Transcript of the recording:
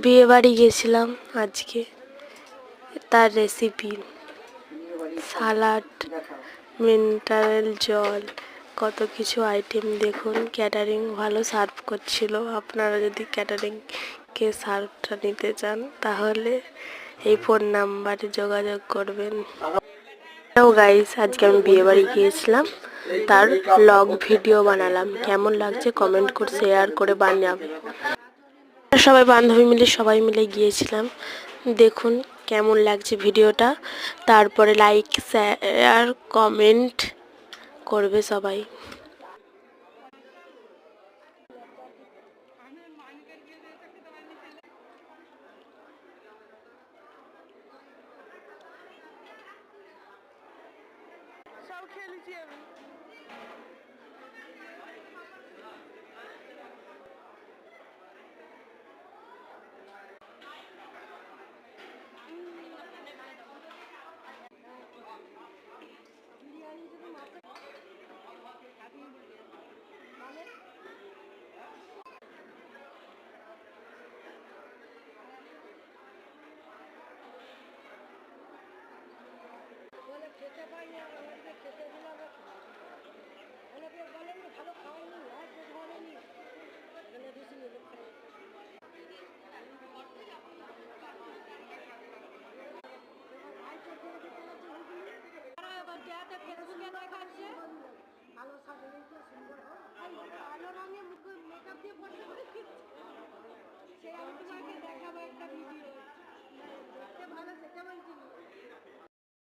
বিয়ে বাড়ি গেছিলাম আজকে, তার রেসিপি সালাড, মিনারেল জল, কত কিছু আইটেম দেখুন। ক্যাটারিং ভালো সার্ভ করছিল। আপনারা যদি ক্যাটারিংকে সার্ভটা নিতে চান তাহলে এই ফোন নাম্বারে যোগাযোগ করবেন। গাইস, আজকে আমি বিয়ে বাড়ি গিয়েছিলাম, তার ব্লগ ভিডিও বানালাম। কেমন লাগছে কমেন্ট করে শেয়ার করে বানাবে। সবাই বান্ধবী মিলে সবাই মিলে গিয়েছিলাম। দেখুন কেমন লাগছে ভিডিওটা, তারপরে লাইক শেয়ার কমেন্ট করবে সবাই। সব খেলেছি আমি। খেতে পাই না, আমাদেরকে খেতে দিলে আমরা অনেকে বলেন যে ভালো খাওয়াইনি, আর পেট ভরেনি, এখানে বেশি লোক খাই। কালো রঙের মেকআপ দিয়ে পড়তে পারি, সে আমি তোমাকে দেখাবো একটা ভিডিও। দেখতে ভালো সেটা বলছি।